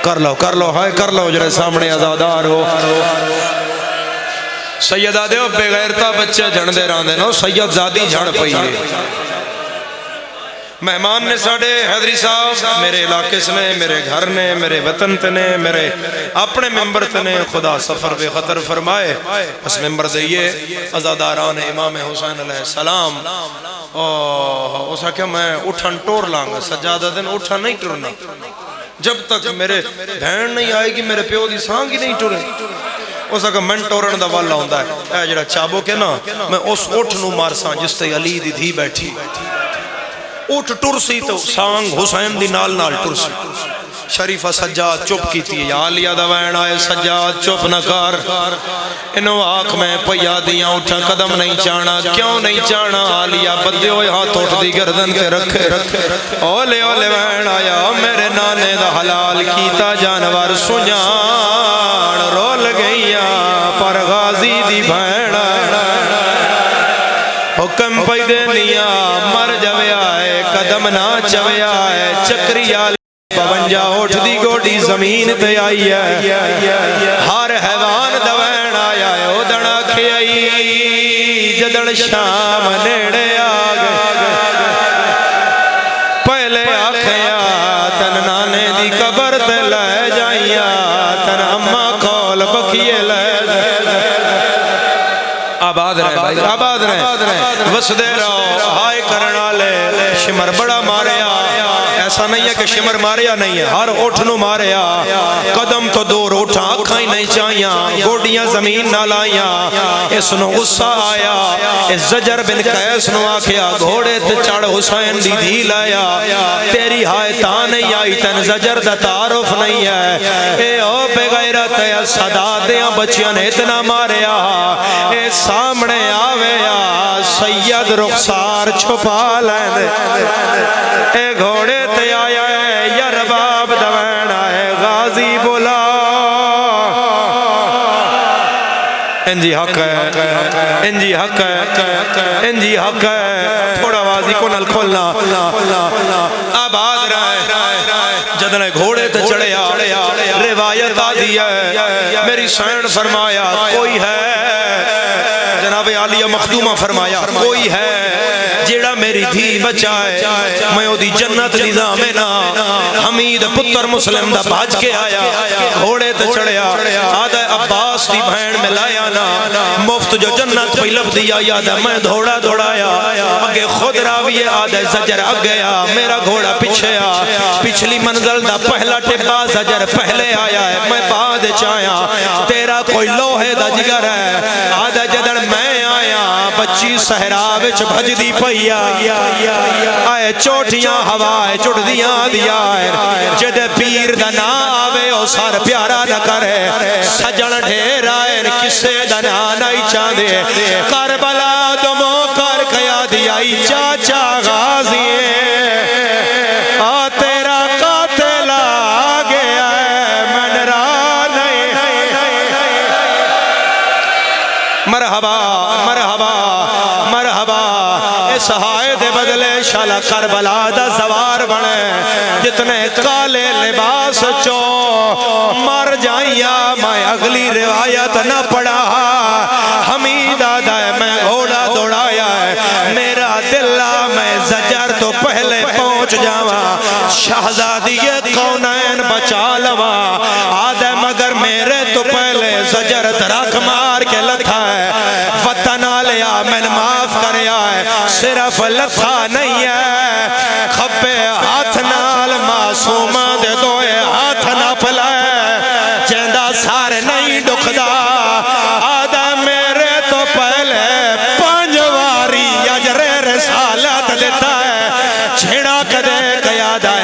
کر لو ہائے کر لو جرے سامنے ازادار ہو سیدہ دیو بے غیرتا بچے جھڑ دے راندے نو سید زادی جھڑ پئی ہے مہمان نے ساڑے حیدری صاحب میرے علاقے سے نے میرے گھر نے میرے وطن تنے میرے اپنے ممبر تنے خدا سفر بے خطر فرمائے اس ممبر دئیے ازاداران امام حسین علیہ السلام اسا کیا میں اٹھن ٹور لانگا سجادہ دن اٹھن نہیں ٹرنا جب تک میرے بہن نہیں آئے گی میرے پیو دی سانگی نہیں ٹرے اسا کہ من ٹورن دا والا ہوندہ ہے اے جڑا چابو کے نا میں اس اٹھ نو مارساں جس تے علی دی دھی بیٹھی اٹھ ٹرسی تو سانگ حسین دی نال نال ٹرسی شریفہ سجاد چپ کی تھی یا علیہ دوائن آئے سجاد چپ نہ کر انہوں آنکھ میں پیا دیاں اٹھا قدم نہیں چانا کیوں نہیں چانا علیہ بدے ہوئے ہاتھ اٹھ دی گردن کے رکھے اولے اولے وین آیا میرے نانے دا حلال کیتا جانور سنیان رول گئیاں پر غازی دی بھین حکم پئی دینیا مر جوے آئے قدم نہ چوے آئے چکری آلے پونجا اٹھ دی گوڑی زمین تے آئی ہے ہر حیوان دوین آیا ہے او دڑا کھیائی جدڑ شام نیڑے آگئے پہلے آکھیا تن نانے دی قبر تے لے جائیا تن اممہ کول بکیے لے آباد رہے بھائی آباد رہے وسدے رہو ہائے کرنا لے شمر بڑا ماریا ایسا نہیں ہے کہ شمر ماریا نہیں ہے ہر اٹھنو ماریا قدم تو دور اٹھا اکھائیں نہیں چاہیاں گوڑیاں زمین نہ لائیاں اس نو غصہ آیا اس زجر بن قیس نو آکھیا گھوڑے تے چڑھ حسین دی دھی لایا تیری ہائے تا نہیں آئی تن زجر دا تعارف نہیں ہے اے او بے غیرت ہے صدا دیاں بچیاں نے اتنا ماریا اے سامنے آویا سید رخسار چھپا لیندے اے گھوڑے تے آیا ہے یا رباب دوین آئے غازی بولا انجی حق ہے انجی حق ہے انجی حق ہے تھوڑا وازی کو نل کھولنا آباد رہے جدنے گھوڑے تے چڑھیا روایت آدھی ہے میری سین فرمایا کوئی ہے جناب عالیہ مخدومہ فرمایا کوئی ہے جیڑا میری دھی بچائے میں او دی جنت نظام نا حمید پتر مسلم دا بھاج کے آیا گھوڑے تے چڑھیا آدھے عباس دی بہن میں لایا نا مفت جو جنت پہ لب دیا یادہ میں دھوڑا دھوڑایا اگے خود راویے آدھے زجر اگ گیا میرا گھوڑا پیچھے پچھلی منزل دا پہلا ٹبا زجر پہلے آیا ہے میں بعد چایا تیرا کوئی لوہے دا جگر ہے آدھے جدن میں آیا بچی صحرا وچ بھج دی پیا آئے چوٹیاں ہوائے چڑ دیاں دیا جد پیر دا نا آوے او سار پیارا نہ کرے سجن ڈھیر آئے کسے دا نا نہیں چاندے کربلا دمو کر کیا دیائی چاچا غازی تیرا قاتل آگیا ہے من را نہیں مرحبا مرحبا مرحبا سہائے دے بدلے شالا کربلا دا زوار بنے جتنے کالے لباس چو مر جائیا میں اگلی روایت نہ پڑھا حمید آدھا ہے میں گھوڑا دوڑایا ہے میرا دلہ میں زجر تو پہلے پہنچ جاوا شہزادی کونین بچا لوا آدھے مگر میرے تو پہلے زجر ترک مار کے لتھا ہے وطن آلیا میں نے معاف کریا ہے صرف لتھا نہیں ہے کھپے ہاتھ نال معصوم دے دوئے ہاتھ نہ پلائے جیندہ سارے نہیں ڈکھدا آدھا میرے تو پہلے پانجواری اجر رسالت دیتا ہے چھڑا کدے قیادہ